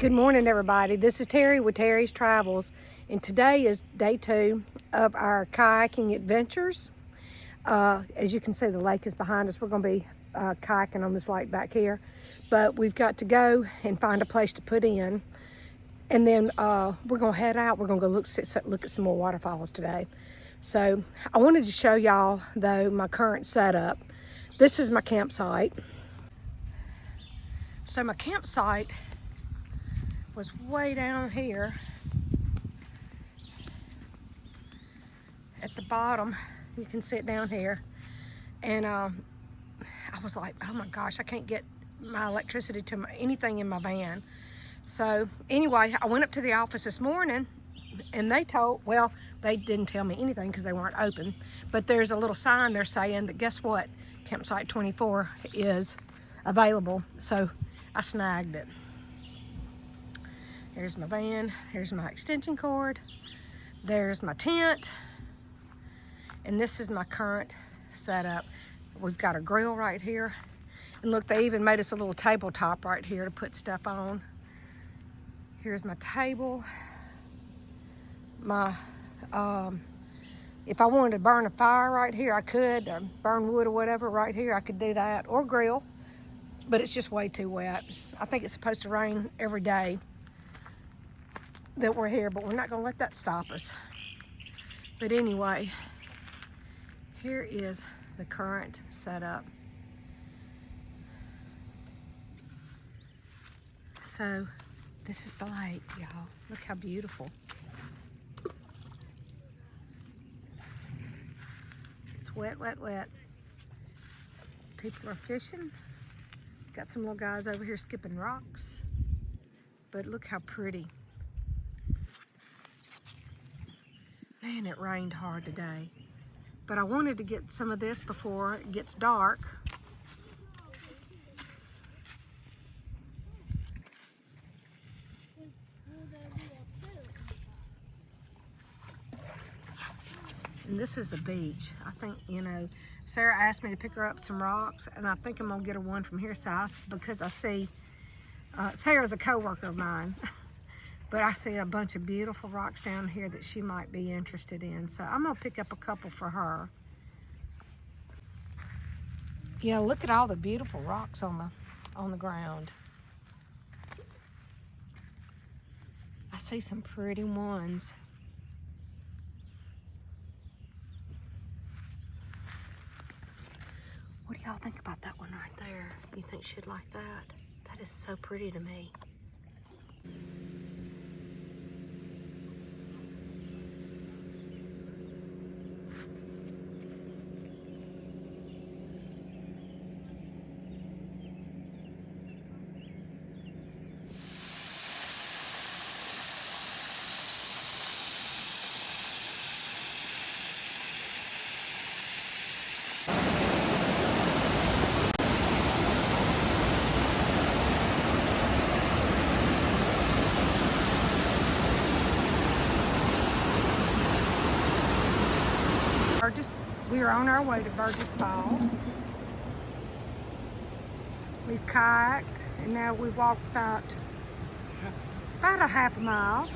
Good morning, everybody. This is Terri with Terri's Travels, and today is day 2 of our kayaking adventures. As you can see, the lake is behind us. We're going to be kayaking on this lake back here, but we've got to go and find a place to put in, and then we're going to head out. We're going to go look at some more waterfalls today. So I wanted to show y'all, though, my current setup. This is my campsite. So my campsite was way down here at the bottom. You can see it down here, and I was like, oh my gosh, I can't get my electricity to anything in my van. So anyway, I went up to the office this morning, and they didn't tell me anything because they weren't open, but there's a little sign there saying that, guess what, campsite 24 is available. So I snagged it. Here's my van, here's my extension cord, there's my tent, and this is my current setup. We've got a grill right here, and look, they even made us a little tabletop right here to put stuff on. Here's my table. My if I wanted to burn a fire right here, I could, or burn wood or whatever right here, I could do that, or grill, but it's just way too wet. I think it's supposed to rain every day that we're here, but we're not gonna let that stop us. But anyway, here is the current setup. So this is the lake, y'all. Look how beautiful. It's wet, wet, wet. People are fishing. Got some little guys over here skipping rocks. But look how pretty. Man, it rained hard today, but I wanted to get some of this before it gets dark. And this is the beach. I think, Sarah asked me to pick her up some rocks, and I think I'm gonna get her one from here, because I see, Sarah's a co-worker of mine. But I see a bunch of beautiful rocks down here that she might be interested in. So I'm gonna pick up a couple for her. Yeah, look at all the beautiful rocks on the ground. I see some pretty ones. What do y'all think about that one right there? You think she'd like that? That is so pretty to me. We are on our way to Burgess Falls. We've kayaked, and now we've walked about a half a mile.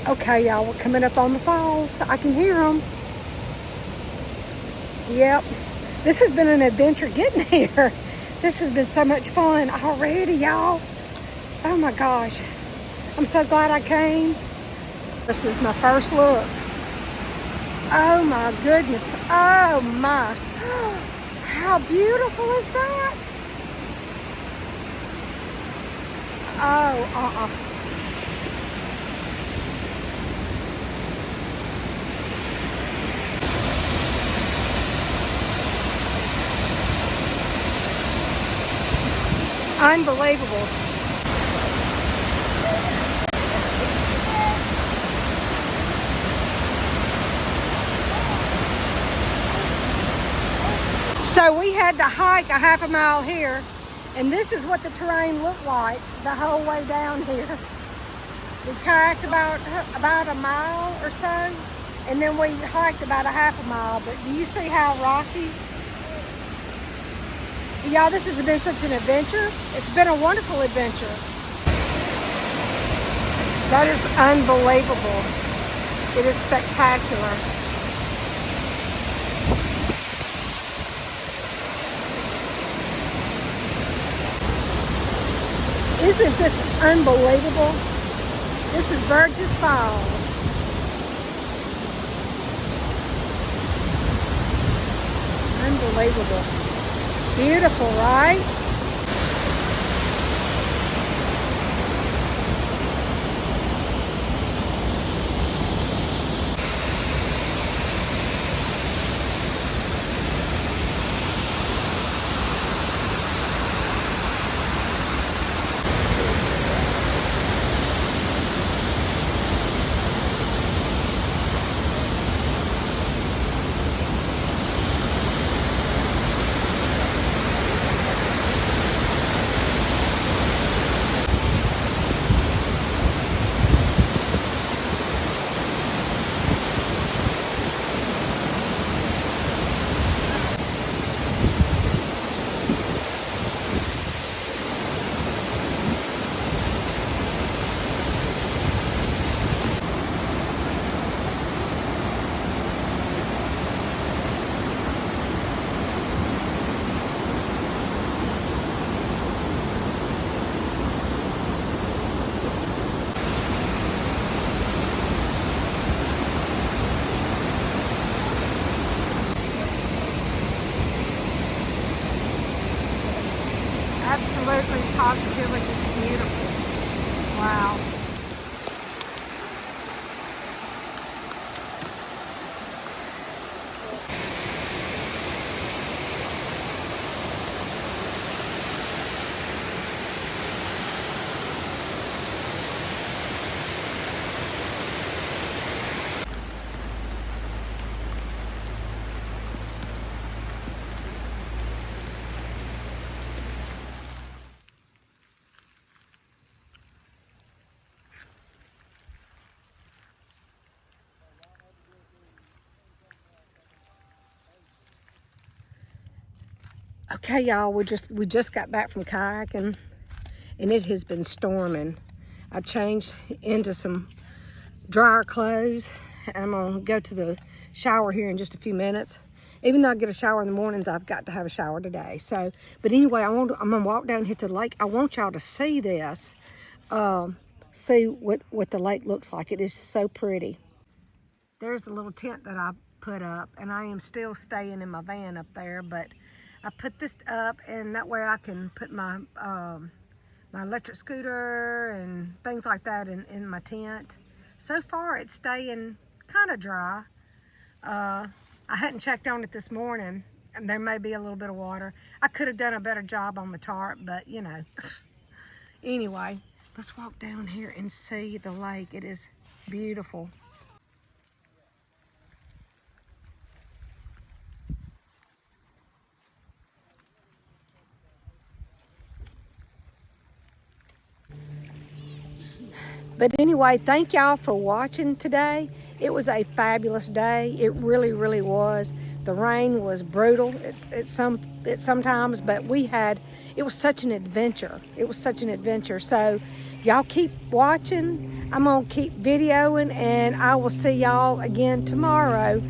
Okay, y'all, we're coming up on the falls. I can hear them. Yep, this has been an adventure getting here. This has been so much fun already, y'all. Oh my gosh. I'm so glad I came. This is my first look. Oh my goodness. Oh my. How beautiful is that? Oh, unbelievable. So we had to hike a half a mile here, and this is what the terrain looked like the whole way down here. We kayaked about a mile or so, And then we hiked about a half a mile, but do you see how rocky? Y'all, this has been such an adventure. It's been a wonderful adventure. That is unbelievable. It is spectacular. Isn't this unbelievable? This is Burgess Falls. Unbelievable. Beautiful, right? Absolutely, positively just beautiful. Wow. Okay, y'all, we just got back from kayaking, and it has been storming. I changed into some drier clothes, and I'm gonna go to the shower here in just a few minutes. Even though I get a shower in the mornings, I've got to have a shower today. So, but anyway, I'm gonna walk down here to the lake. I want y'all to see this, see what the lake looks like. It is so pretty. There's the little tent that I put up, and I am still staying in my van up there, but I put this up, and that way I can put my my electric scooter and things like that in my tent. So far, it's staying kind of dry. I hadn't checked on it this morning, and there may be a little bit of water. I could have done a better job on the tarp, but you know. Anyway, let's walk down here and see the lake. It is beautiful. But anyway, thank y'all for watching today. It was a fabulous day. It really, really was. The rain was brutal at sometimes, but it was such an adventure. It was such an adventure. So y'all keep watching. I'm gonna keep videoing, and I will see y'all again tomorrow.